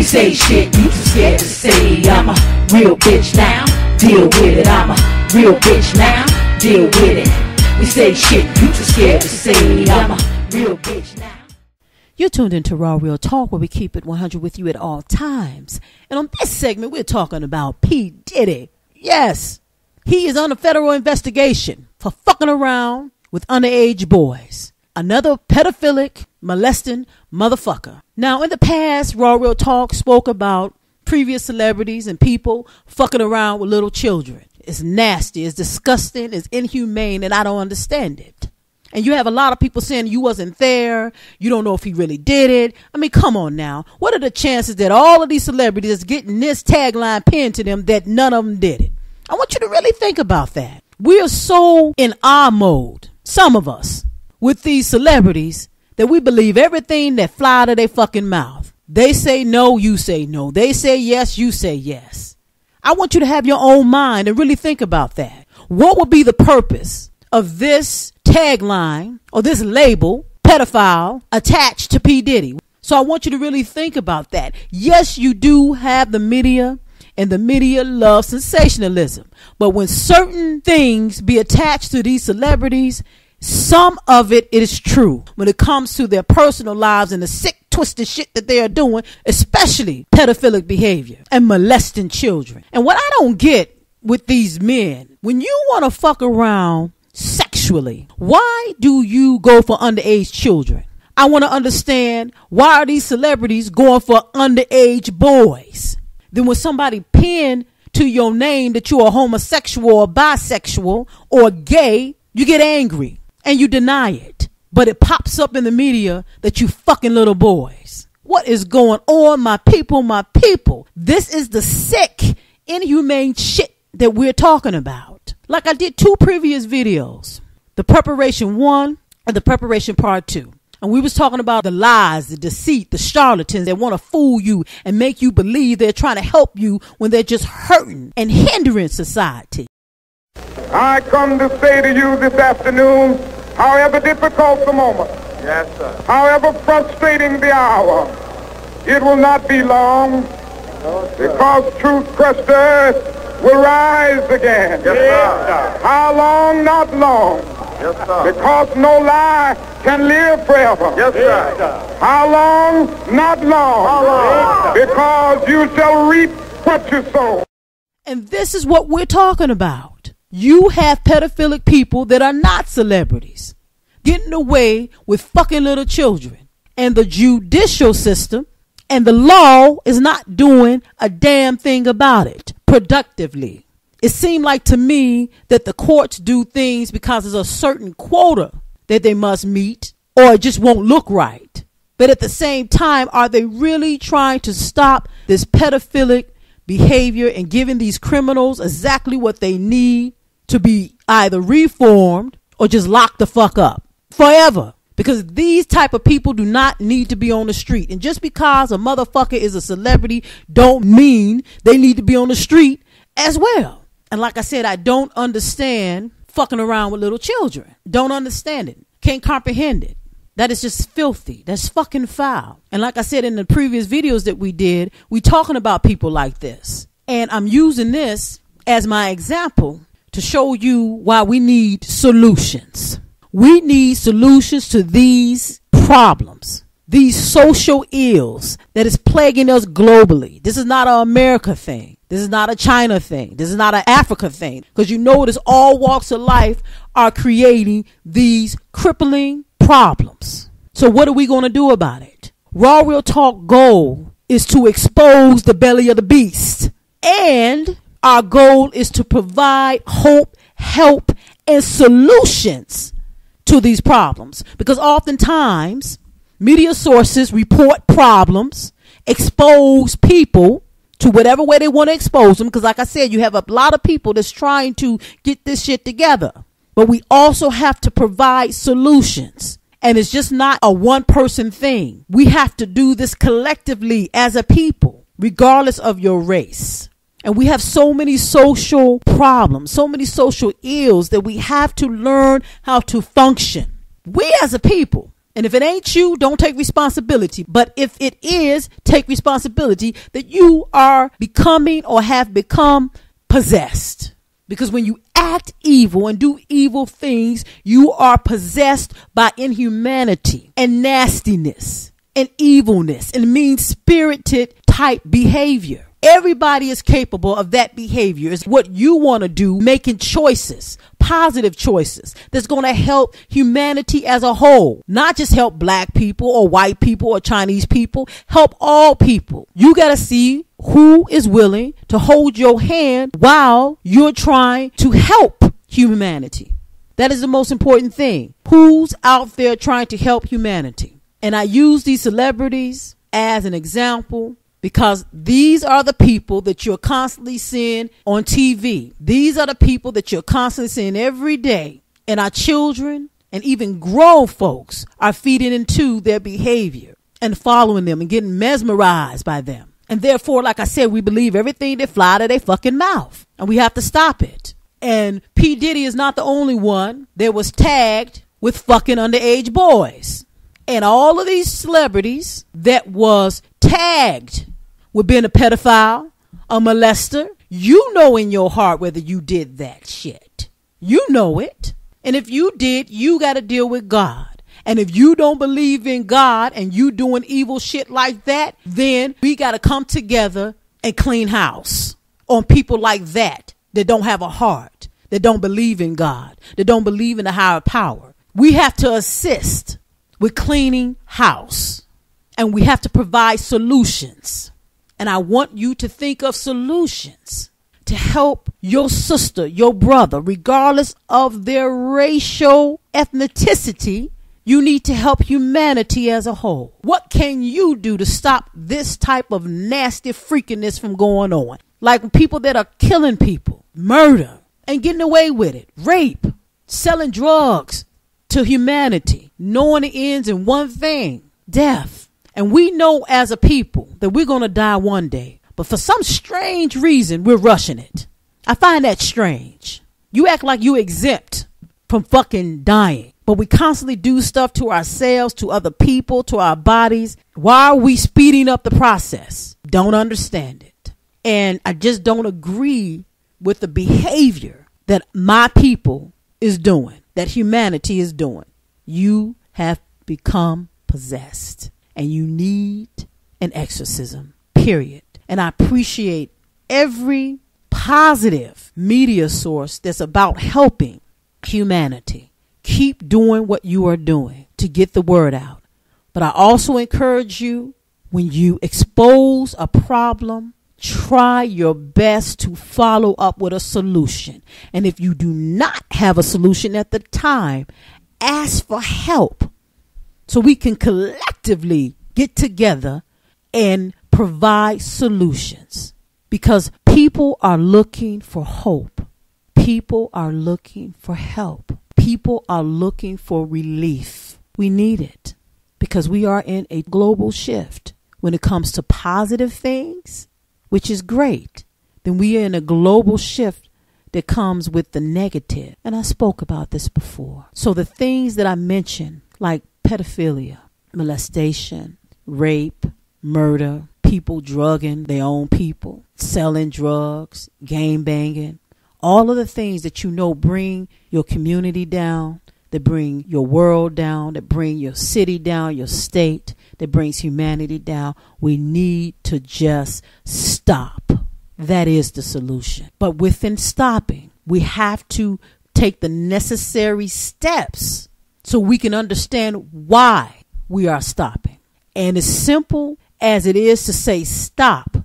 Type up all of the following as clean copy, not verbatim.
say shit you too scared to say. I'm a real bitch now, deal with it. I'm a real bitch now, deal with it. We say shit you too scared to say. I'm a real bitch now. You're tuned into Raw Real Talk, where we keep it 100 with you at all times. And on this segment, we're talking about P Diddy. Yes, he is under federal investigation for fucking around with underage boys. Another pedophilic, molesting motherfucker. Now, in the past, Raw Real Talk spoke about previous celebrities and people fucking around with little children. It's nasty, it's disgusting, it's inhumane, and I don't understand it. And you have a lot of people saying you wasn't there, you don't know if he really did it. I mean, come on now. What are the chances that all of these celebrities getting this tagline pinned to them that none of them did it? I want you to really think about that. We are so in our mode, some of us, with these celebrities, that we believe everything that fly out of their fucking mouth. They say no, you say no. They say yes, you say yes. I want you to have your own mind and really think about that. What would be the purpose of this tagline or this label, pedophile, attached to P Diddy? So I want you to really think about that. Yes, you do have the media, and the media loves sensationalism. But when certain things be attached to these celebrities, some of it is true when it comes to their personal lives and the sick, twisted shit that they are doing, especially pedophilic behavior and molesting children. And what I don't get with these men, when you want to fuck around sexually, why do you go for underage children? I want to understand, why are these celebrities going for underage boys? Then when somebody pin to your name that you're a homosexual or bisexual or gay, you get angry and you deny it. But it pops up in the media that you fucking little boys. What is going on, my people, my people? This is the sick, inhumane shit that we're talking about. Like I did 2 previous videos, the preparation 1 and the preparation part 2. And we was talking about the lies, the deceit, the charlatans that want to fool you and make you believe they're trying to help you when they're just hurting and hindering society. I come to say to you this afternoon, however difficult the moment, yes, sir, however frustrating the hour, it will not be long, no, because truth crushed earth will rise again. Yes, sir. How long? Not long. Yes, sir. Because no lie can live forever. Yes, sir. How long? Not long. How long? Because you shall reap what you sow. And this is what we're talking about. You have pedophilic people that are not celebrities getting away with fucking little children. And the judicial system and the law is not doing a damn thing about it productively. It seemed like to me that the courts do things because there's a certain quota that they must meet, or it just won't look right. But at the same time, are they really trying to stop this pedophilic behavior and giving these criminals exactly what they need to be either reformed or just locked the fuck up forever? Because these type of people do not need to be on the street. And just because a motherfucker is a celebrity don't mean they need to be on the street as well. And like I said, I don't understand fucking around with little children. Don't understand it. Can't comprehend it. That is just filthy. That's fucking foul. And like I said in the previous videos that we did, we talking about people like this. And I'm using this as my example to show you why we need solutions. We need solutions to these problems, these social ills that is plaguing us globally. This is not an America thing. This is not a China thing. This is not an Africa thing. Because you notice all walks of life are creating these crippling problems. So what are we going to do about it? Raw Real Talk goal is to expose the belly of the beast. And our goal is to provide hope, help, and solutions to these problems. Because oftentimes media sources report problems, expose people to whatever way they want to expose them. Because like I said, you have a lot of people that's trying to get this shit together. But we also have to provide solutions. And it's just not a one person thing. We have to do this collectively as a people, regardless of your race. And we have so many social problems, so many social ills that we have to learn how to function. We as a people, And if it ain't you, don't take responsibility. But if it is, take responsibility that you are becoming or have become possessed. Because when you act evil and do evil things, you are possessed by inhumanity and nastiness and evilness and mean-spirited type behavior. Everybody is capable of that behavior. It's what you want to do, making choices, positive choices that's going to help humanity as a whole. Not just help black people or white people or Chinese people, help all people. You got to see who is willing to hold your hand while you're trying to help humanity. That is the most important thing. Who's out there trying to help humanity? And I use these celebrities as an example because these are the people that you're constantly seeing on TV. These are the people that you're constantly seeing every day. And our children and even grown folks are feeding into their behavior and following them and getting mesmerized by them. And therefore, like I said, we believe everything that fly out of their fucking mouth. And we have to stop it. And P Diddy is not the only one that was tagged with fucking underage boys. And all of these celebrities that was tagged with being a pedophile, a molester, you know in your heart whether you did that shit. You know it. And if you did, you got to deal with God. And if you don't believe in God and you doing evil shit like that, then we got to come together and clean house on people like that don't have a heart, that don't believe in God, that don't believe in the higher power. We have to assist with cleaning house and we have to provide solutions. And I want you to think of solutions to help your sister, your brother, regardless of their racial ethnicity. You need to help humanity as a whole. What can you do to stop this type of nasty freakiness from going on? Like people that are killing people, murder, and getting away with it, rape, selling drugs to humanity, knowing it ends in one thing, death. And we know as a people that we're going to die one day. But for some strange reason, we're rushing it. I find that strange. You act like you exempt from fucking dying. But we constantly do stuff to ourselves, to other people, to our bodies. Why are we speeding up the process? Don't understand it. And I just don't agree with the behavior that my people is doing, that humanity is doing. You have become possessed and you need an exorcism, period. And I appreciate every positive media source that's about helping humanity. Keep doing what you are doing to get the word out. But I also encourage you, when you expose a problem, try your best to follow up with a solution. And if you do not have a solution at the time, ask for help so we can collectively get together and provide solutions. Because people are looking for hope. People are looking for help. People are looking for relief. We need it because we are in a global shift when it comes to positive things, which is great. Then we are in a global shift that comes with the negative. And I spoke about this before. So the things that I mentioned, like pedophilia, molestation, rape, murder, people drugging their own people, selling drugs, gang banging, all of the things that you know bring your community down, that bring your world down, that bring your city down, your state, that brings humanity down. We need to just stop. That is the solution. But within stopping, we have to take the necessary steps so we can understand why we are stopping. And as simple as it is to say stop,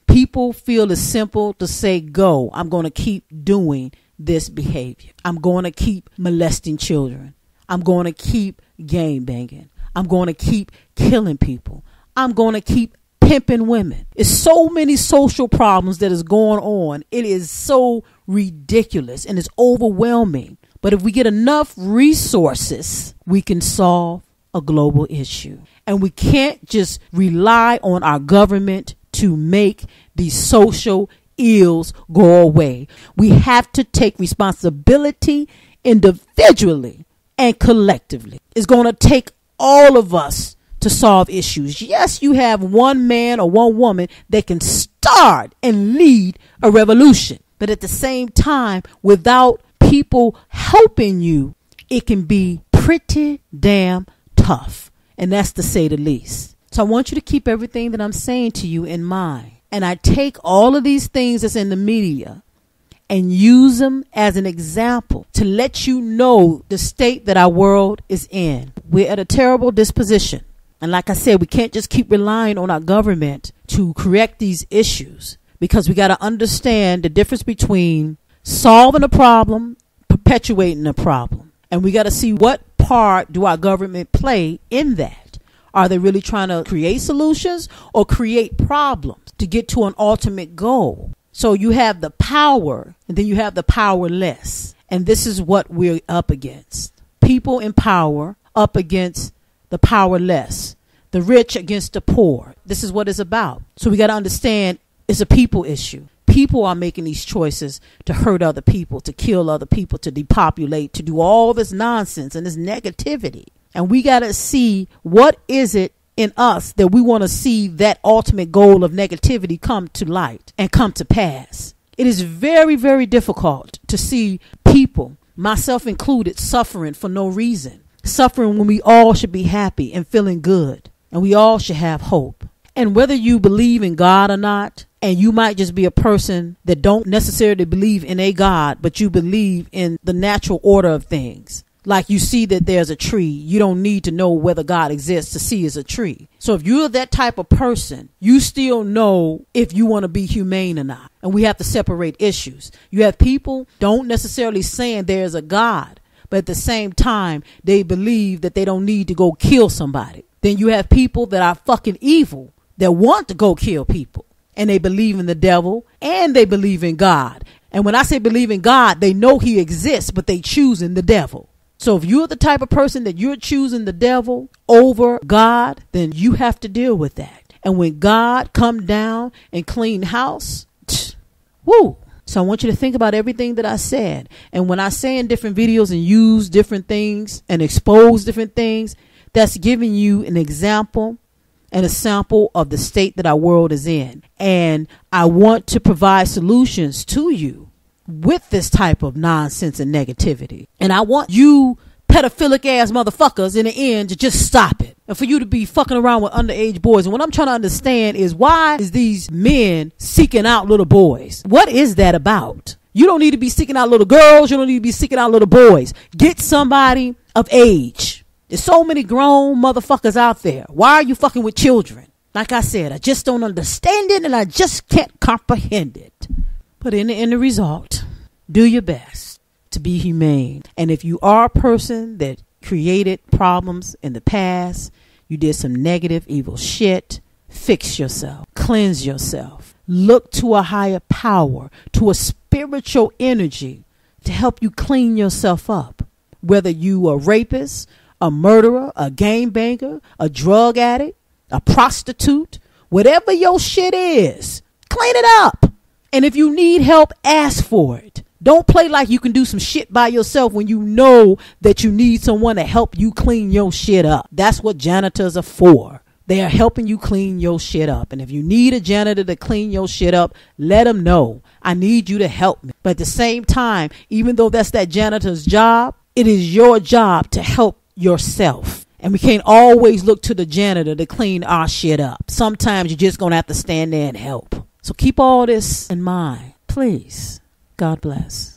people feel it's simple to say go. I'm going to keep doing this behavior. I'm going to keep molesting children. I'm going to keep gang banging. I'm going to keep killing people. I'm going to keep pimping women. It's so many social problems that is going on. It is so ridiculous and it's overwhelming. But if we get enough resources, we can solve a global issue. And we can't just rely on our government to make these social ills go away. We have to take responsibility individually and collectively. It's going to take all of us to solve issues. Yes, you have one man or one woman that can start and lead a revolution. But at the same time, without people helping you, it can be pretty damn tough. And that's to say the least. So I want you to keep everything that I'm saying to you in mind. And I take all of these things that's in the media and use them as an example to let you know the state that our world is in. We're at a terrible disposition. And like I said, we can't just keep relying on our government to correct these issues, because we got to understand the difference between solving a problem, perpetuating a problem. And we got to see what part do our government play in that. Are they really trying to create solutions or create problems to get to an ultimate goal? So you have the power and then you have the powerless. And this is what we're up against. People in power up against the powerless, the rich against the poor. This is what it's about. So we got to understand it's a people issue. People are making these choices to hurt other people, to kill other people, to depopulate, to do all this nonsense and this negativity. And we got to see what is it in us that we want to see that ultimate goal of negativity come to light and come to pass. It is very, very difficult to see people, myself included, suffering for no reason. Suffering when we all should be happy and feeling good. And we all should have hope. And whether you believe in God or not, and you might just be a person that don't necessarily believe in a God, but you believe in the natural order of things. Like you see that there's a tree, you don't need to know whether God exists to see it's a tree. So if you're that type of person, you still know if you want to be humane or not. And we have to separate issues. You have people don't necessarily saying there's a God, but at the same time, they believe that they don't need to go kill somebody. Then you have people that are fucking evil that want to go kill people. And they believe in the devil and they believe in God. And when I say believe in God, they know he exists, but they choosing the devil. So if you're the type of person that you're choosing the devil over God, then you have to deal with that. And when God come down and clean house, woo. So I want you to think about everything that I said. And when I say in different videos and use different things and expose different things, that's giving you an example and a sample of the state that our world is in. And I want to provide solutions to you with this type of nonsense and negativity. And I want you pedophilic ass motherfuckers in the end to just stop it. And for you to be fucking around with underage boys. And what I'm trying to understand is, why is these men seeking out little boys? What is that about? You don't need to be seeking out little girls. You don't need to be seeking out little boys. Get somebody of age. There's so many grown motherfuckers out there. Why are you fucking with children? Like I said, I just don't understand it and I just can't comprehend it. But in the end result, do your best to be humane. And if you are a person that created problems in the past, you did some negative, evil shit, fix yourself, cleanse yourself, look to a higher power, to a spiritual energy to help you clean yourself up. Whether you a rapist, a murderer, a gangbanger, a drug addict, a prostitute, whatever your shit is, clean it up. And if you need help, ask for it. Don't play like you can do some shit by yourself when you know that you need someone to help you clean your shit up. That's what janitors are for. They are helping you clean your shit up. And if you need a janitor to clean your shit up, let them know. I need you to help me. But at the same time, even though that's that janitor's job, it is your job to help yourself. And we can't always look to the janitor to clean our shit up. Sometimes you're just going to have to stand there and help. So keep all this in mind, please. God bless.